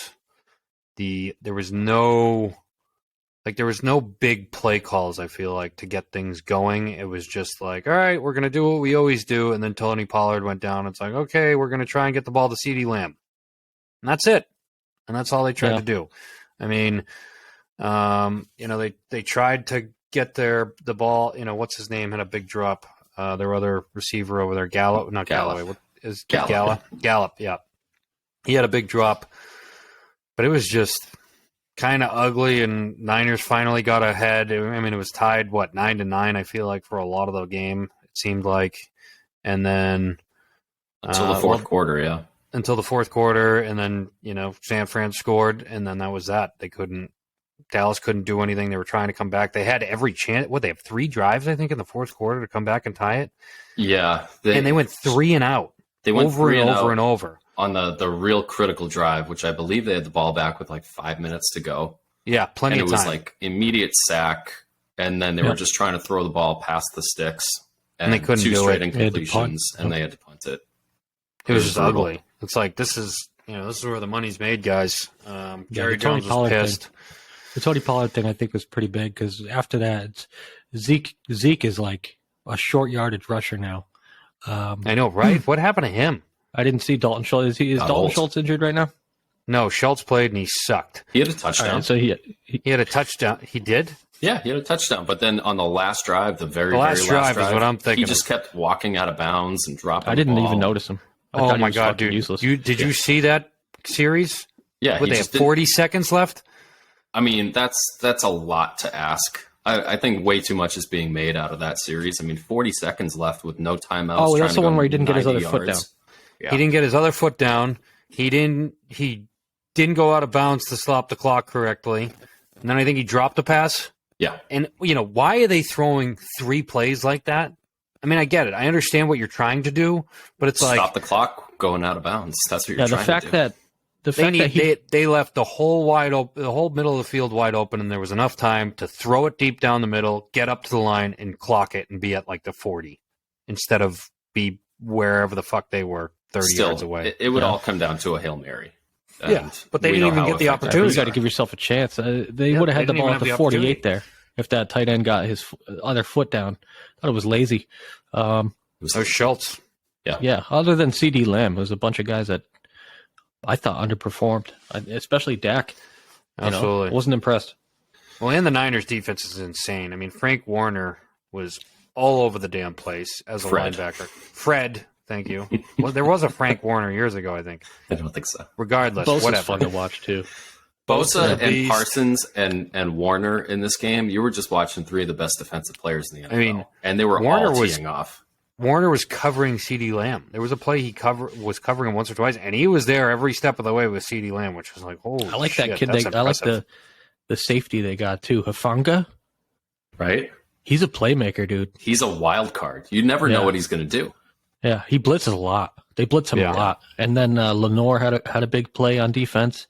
There was no big play calls, I feel like, to get things going. It was just like, all right, we're going to do what we always do. And then Tony Pollard went down. It's like, okay, we're going to try and get the ball to CeeDee Lamb. And that's it. And that's all they tried to do. I mean, they tried to get the ball, what's his name, had a big drop. Their other receiver over there, Gallup. What is Gallup? Gallup, yeah. He had a big drop. But it was just kind of ugly, and Niners finally got ahead. I mean, it was tied, 9-9, I feel like, for a lot of the game, it seemed like. And then until the fourth quarter, yeah. Until the fourth quarter, and then, San Fran scored, and then that was that. Dallas couldn't do anything. They were trying to come back. They had every chance. They have 3 drives, I think, in the fourth quarter to come back and tie it. Yeah. And they went 3 and out. They went over and over and over. On the real critical drive, which I believe they had the ball back with 5 minutes to go. Yeah, plenty of time. And it was immediate sack, and then they were just trying to throw the ball past the sticks. And they couldn't 2 do straight it. incompletions, and they had to punt it. It was just ugly. It's like, this is where the money's made, guys. Jerry Jones was pissed. The Tony Pollard thing, I think, was pretty big, because after that, Zeke is like a short yardage rusher now. I know, right? What happened to him? I didn't see Dalton Schultz. Is Dalton Schultz injured right now? No, Schultz played and he sucked. He had a touchdown. Right, so he had a touchdown. He did? Yeah, he had a touchdown. But then on the last drive, the very last drive is what I'm thinking. He just kept walking out of bounds and dropping. I didn't the ball. even notice him. Oh my god, dude! Useless. Did you see that series? Yeah, they have 40 seconds left. I mean, that's a lot to ask. I think way too much is being made out of that series. I mean, 40 seconds left with no timeouts. Oh, that's the one where he didn't get his other foot down. Yeah. He didn't get his other foot down. He didn't go out of bounds to stop the clock correctly. And then I think he dropped a pass. Yeah. And, why are they throwing 3 plays like that? I mean, I get it. I understand what you're trying to do, but it's stop the clock going out of bounds. That's what you're trying to do. The fact that they left the whole middle of the field wide open, and there was enough time to throw it deep down the middle, get up to the line, and clock it and be at the 40 instead of be wherever the fuck they were 30 yards away. It would all come down to a Hail Mary. but they didn't even get the opportunity. You got to give yourself a chance. They would have had the ball at the 48 there if that tight end got his other foot down. I thought it was lazy. It was Schultz. Yeah. Other than CD Lamb, there was a bunch of guys that I thought underperformed, especially Dak. Absolutely. I wasn't impressed. Well, and the Niners defense is insane. I mean, Frank Warner was all over the damn place as a linebacker. Fred, thank you. Well, there was a Frank Warner years ago, I think. I don't think so. Regardless, Bosa's whatever. Fun to watch too. Bosa and Parsons and Warner in this game, you were just watching three of the best defensive players in the NFL. I mean, and they were Warner all teeing off. Warner was covering CD Lamb. There was a play he was covering him once or twice, and he was there every step of the way with CD Lamb, which was like, holy shit. I like that kid. That's I like the safety they got too. Hufanga. Right? He's a playmaker, dude. He's a wild card. You never know what he's going to do. Yeah, he blitzes a lot. They blitz him a lot. And then Lenore had a big play on defense.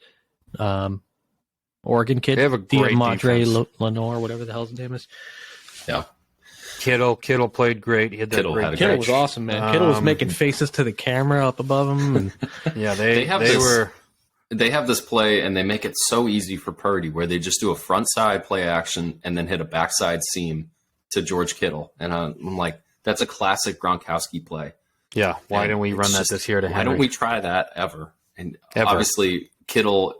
Oregon kid. They have a great defense. Lenore, whatever the hell his name is. Yeah. Kittle played great. He had that Kittle great Kittle was awesome, man. Kittle was making faces to the camera up above him. And yeah, they have this play, and they make it so easy for Purdy, where they just do a front side play action and then hit a backside seam to George Kittle. And I'm like, that's a classic Gronkowski play. Yeah, why didn't we run that this year to Henry? Why don't we try that ever? And obviously, Kittle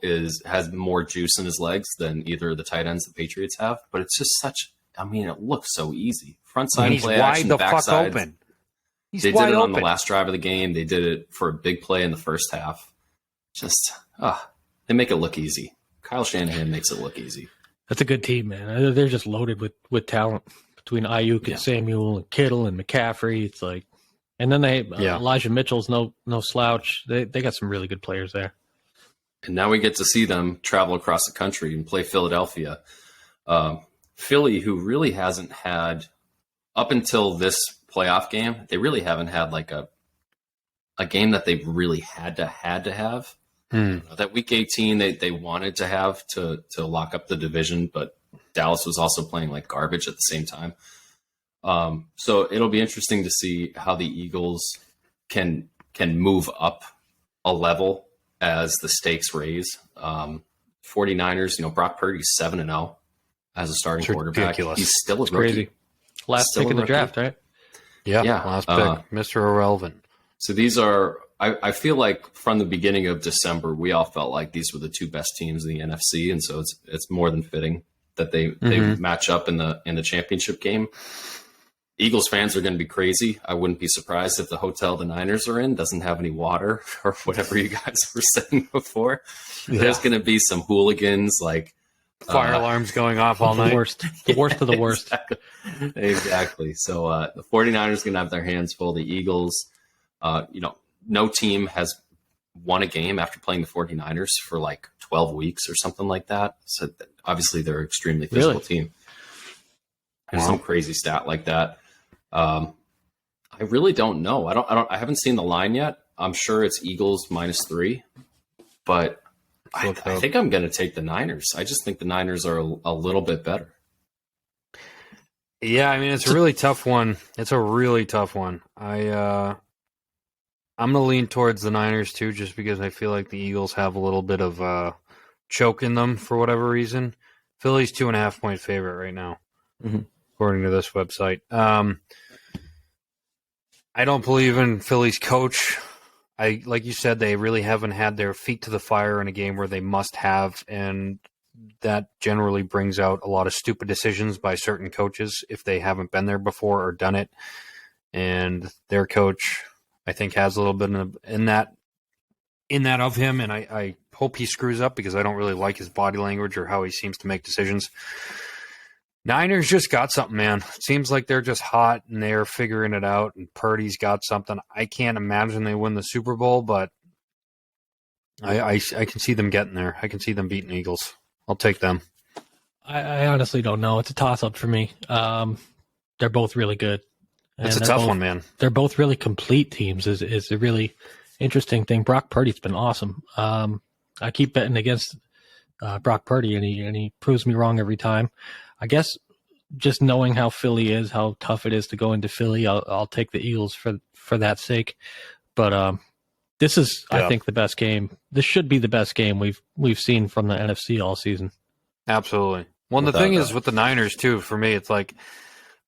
has more juice in his legs than either of the tight ends the Patriots have, but it's just it looks so easy. Front side play action, backside. Fuck open. They did it on the last drive of the game. They did it for a big play in the first half. They make it look easy. Kyle Shanahan makes it look easy. That's a good team, man. They're just loaded with talent between Ayuk and Samuel and Kittle and McCaffrey. It's like, and then Elijah Mitchell's no slouch. They got some really good players there. And now we get to see them travel across the country and play Philadelphia. Philly, who really hasn't had, up until this playoff game, they really haven't had like a game that they've really had to have. That week 18 they wanted to have to lock up the division, but Dallas was also playing like garbage at the same time. So it'll be interesting to see how the Eagles can move up a level as the stakes raise. 49ers, Brock Purdy's 7-0 as a starting quarterback. Ridiculous. He's still a rookie. Crazy. Last pick in the draft, right? Yeah, last pick. Mr. Irrelevant. So these are, I feel like from the beginning of December, we all felt like these were the two best teams in the NFC, and so it's more than fitting that they match up in the championship game. Eagles fans are going to be crazy. I wouldn't be surprised if the hotel the Niners are in doesn't have any water or whatever you guys were saying before. Yeah. There's going to be some hooligans, like fire alarms going off all night. The worst of the worst. Exactly. So the 49ers going to have their hands full. The Eagles, no team has won a game after playing the 49ers for like 12 weeks or something like that. So obviously they're an extremely physical team. There's some crazy stat like that. I really don't know. I haven't seen the line yet. I'm sure it's Eagles -3, but I think I'm going to take the Niners. I just think the Niners are a little bit better. Yeah, I mean, it's a really tough one. It's a really tough one. I'm going to lean towards the Niners too, just because I feel like the Eagles have a little bit of choke in them for whatever reason. Philly's 2.5-point favorite right now, according to this website. I don't believe in Philly's coach. Like you said, they really haven't had their feet to the fire in a game where they must have, and that generally brings out a lot of stupid decisions by certain coaches if they haven't been there before or done it. And their coach, I think, has a little bit in that of him, and I hope he screws up because I don't really like his body language or how he seems to make decisions. Niners just got something, man. It seems like they're just hot and they're figuring it out, and Purdy's got something. I can't imagine they win the Super Bowl, but I can see them getting there. I can see them beating Eagles. I'll take them. I honestly don't know. It's a toss-up for me. They're both really good. It's a tough one, man. They're both really complete teams is a really interesting thing. Brock Purdy's been awesome. I keep betting against Brock Purdy, and he proves me wrong every time. I guess just knowing how Philly is, how tough it is to go into Philly, I'll take the Eagles for that sake. But This is, I think, the best game. This should be the best game we've seen from the NFC all season. Absolutely. Well, the thing is with the Niners too. For me, it's like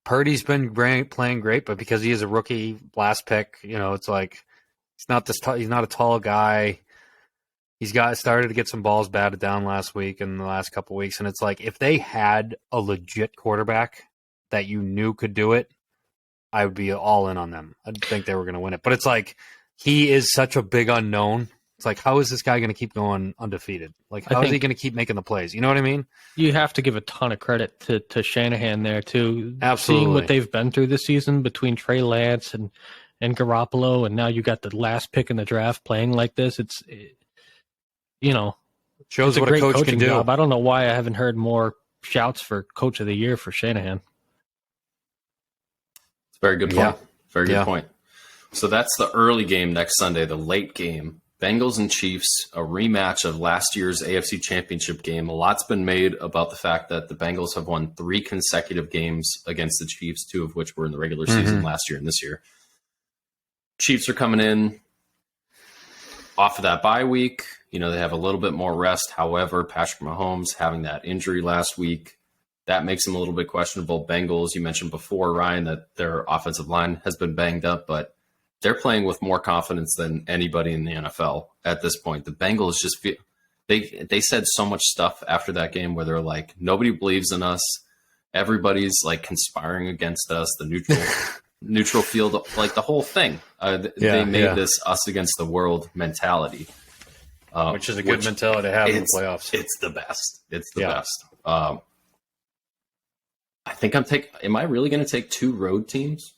Purdy's been playing great, but because he is a rookie, last pick, it's like he's not he's not a tall guy. He's started to get some balls batted down last week and the last couple of weeks, and it's like if they had a legit quarterback that you knew could do it, I would be all in on them. I'd think they were going to win it, but it's like he is such a big unknown. It's like, how is this guy going to keep going undefeated? Like, how is he going to keep making the plays? You know what I mean? You have to give a ton of credit to Shanahan there, too. Absolutely. Seeing what they've been through this season between Trey Lance and Garoppolo, and now you got the last pick in the draft playing like this. Shows it's what a great coach coaching can do. job. I don't know why I haven't heard more shouts for Coach of the Year for Shanahan. It's a very good point. Very good point. So that's the early game next Sunday, the late game. Bengals and Chiefs, a rematch of last year's AFC Championship game. A lot's been made about the fact that the Bengals have won 3 consecutive games against the Chiefs, 2 of which were in the regular season last year and this year. Chiefs are coming in off of that bye week. They have a little bit more rest. However, Patrick Mahomes having that injury last week, that makes him a little bit questionable. Bengals, you mentioned before, Ryan, that their offensive line has been banged up, but they're playing with more confidence than anybody in the NFL at this point. The Bengals just feel they said so much stuff after that game where they're like, nobody believes in us. Everybody's like conspiring against us. The neutral field, like the whole thing. They made this us against the world mentality. Which is a good mentality to have in the playoffs. It's the best. It's the best. I think am I really going to take 2 road teams?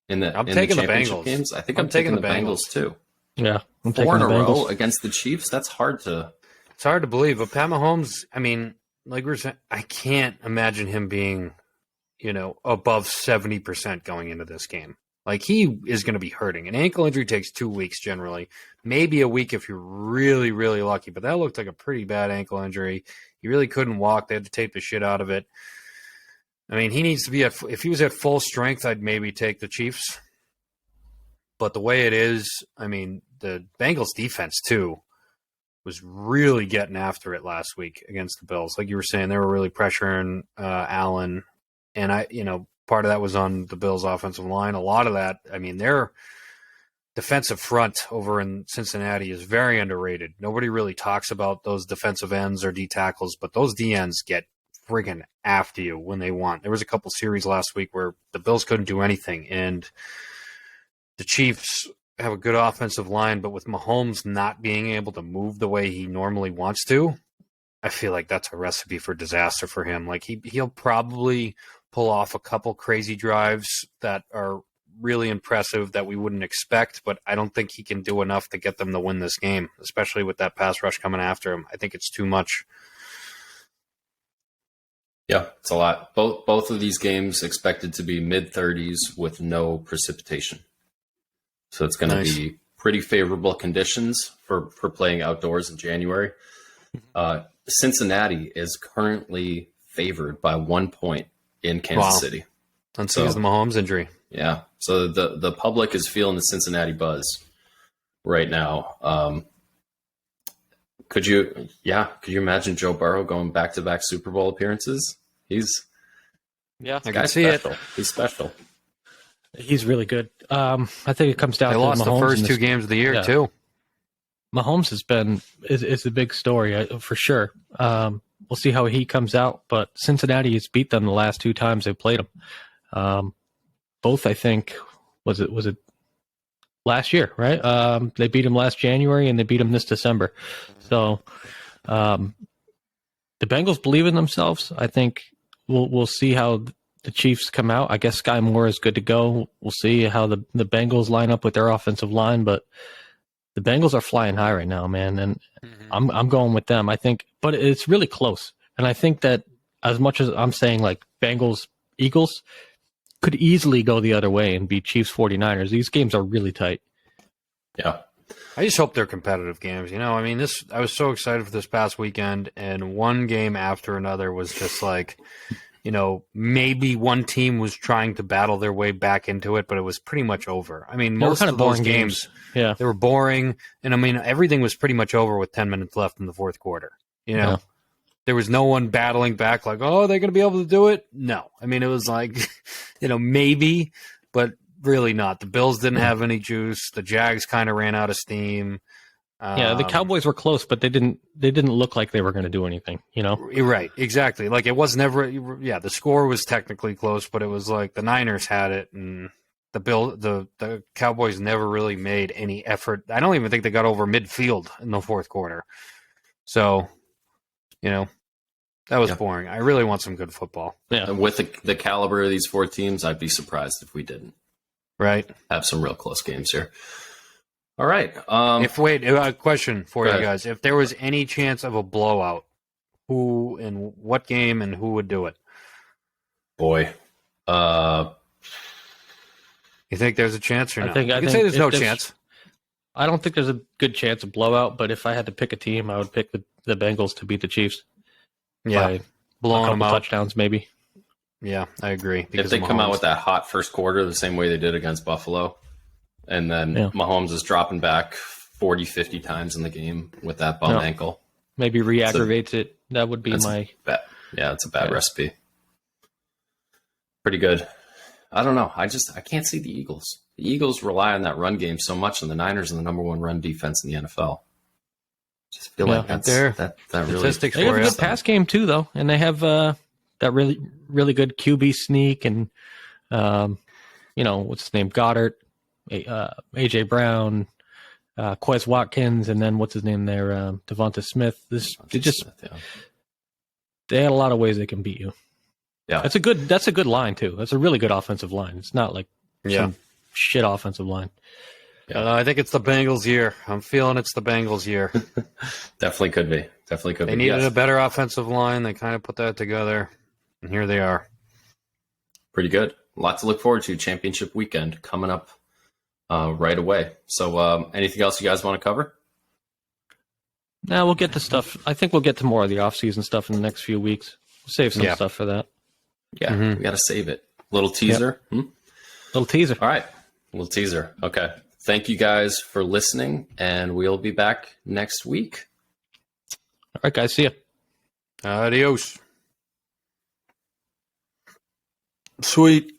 I'm taking the Bengals. Games? I think I'm taking the Bengals too. Yeah, I'm 4 taking in a the Bengals. row against the Chiefs. That's hard to. It's hard to believe, but Pat Mahomes. I mean, like we were saying, I can't imagine him being, above 70% going into this game. Like he is going to be hurting. An ankle injury takes 2 weeks generally, maybe a week if you're really, really lucky. But that looked like a pretty bad ankle injury. He really couldn't walk. They had to tape the shit out of it. I mean, he needs to be if he was at full strength, I'd maybe take the Chiefs. But the way it is, I mean, the Bengals defense too was really getting after it last week against the Bills. Like you were saying, they were really pressuring Allen, and part of that was on the Bills' offensive line. A lot of that, I mean, their defensive front over in Cincinnati is very underrated. Nobody really talks about those defensive ends or D tackles, but those D ends get friggin' after you when they want. There was a couple series last week where the Bills couldn't do anything, and the Chiefs have a good offensive line, but with Mahomes not being able to move the way he normally wants to, I feel like that's a recipe for disaster for him. Like he'll probably pull off a couple crazy drives that are really impressive that we wouldn't expect, but I don't think he can do enough to get them to win this game, especially with that pass rush coming after him. I think it's too much. Yeah, it's a lot. Both of these games expected to be mid-30s with no precipitation. So it's going to be pretty favorable conditions for playing outdoors in January. Cincinnati is currently favored by 1 point in Kansas City. And so is the Mahomes injury. Yeah. So the public is feeling the Cincinnati buzz right now. Could you imagine Joe Burrow going back-to-back Super Bowl appearances? I can see special. it. He's special. He's really good. I think it comes down to lost Mahomes the first 2 games of the year too. Mahomes is a big story for sure. We'll see how he comes out, but Cincinnati has beat them the last 2 times they've played them. Both, I think, was it last year, right? They beat him last January and they beat him this December. So the Bengals believe in themselves. I think we'll see how the Chiefs come out. I guess Sky Moore is good to go. We'll see how the Bengals line up with their offensive line, but the Bengals are flying high right now, man, and I'm going with them. I think, but it's really close, and I think that as much as I'm saying like Bengals Eagles could easily go the other way and beat Chiefs 49ers. These games are really tight. Yeah. I just hope they're competitive games. I mean, I was so excited for this past weekend, and one game after another was just like, maybe one team was trying to battle their way back into it, but it was pretty much over. I mean, most kind of those games, yeah, they were boring. And I mean, everything was pretty much over with 10 minutes left in the fourth quarter. Yeah. There was no one battling back like, oh, they're going to be able to do it. No. I mean, it was like, maybe, but really not. The Bills didn't have any juice. The Jags kind of ran out of steam. Yeah, the Cowboys were close, but they didn't look like they were going to do anything, You're right, exactly. Like, it was never, the score was technically close, but it was like the Niners had it, and the Cowboys never really made any effort. I don't even think they got over midfield in the fourth quarter. So, that was boring. I really want some good football. Yeah. And with the caliber of these 4 teams, I'd be surprised if we didn't. Right. Have some real close games here. All right. A question for you guys. If there was any chance of a blowout, who and what game and who would do it? Boy. You think there's a chance or not? I think say there's no chance. I don't think there's a good chance of blowout, but if I had to pick a team, I would pick the Bengals to beat the Chiefs. Yeah. Blowing them out. Touchdowns, maybe. Yeah, I agree. If they come out with that hot first quarter the same way they did against Buffalo, and then Mahomes is dropping back 40, 50 times in the game with that bum ankle. Maybe re-aggravates it. That would be my... it's a bad recipe. Pretty good. I don't know. I can't see the Eagles. The Eagles rely on that run game so much, and the Niners are the number 1 run defense in the NFL. Just feel like that really... They have a good pass game, too, though, and they have that really, really good QB sneak and, what's his name, Goddard, A.J. Brown, Quez Watkins, and then what's his name there, Devonta Smith. They had a lot of ways they can beat you. Yeah, that's a good line too. That's a really good offensive line. It's not like some shit offensive line. Yeah, I think it's the Bengals' year. I'm feeling it's the Bengals' year. Definitely could be. They needed a better offensive line. They kind of put that together, and here they are. Pretty good. A lot to look forward to. Championship weekend coming up right away. So anything else you guys want to cover? No, we'll get to stuff. I think we'll get to more of the off-season stuff in the next few weeks. We'll save some stuff for that. Yeah, we got to save it. Little teaser. Yep. Little teaser. All right. Little teaser. Okay. Thank you guys for listening, and we'll be back next week. All right, guys. See ya. Adios. Sweet.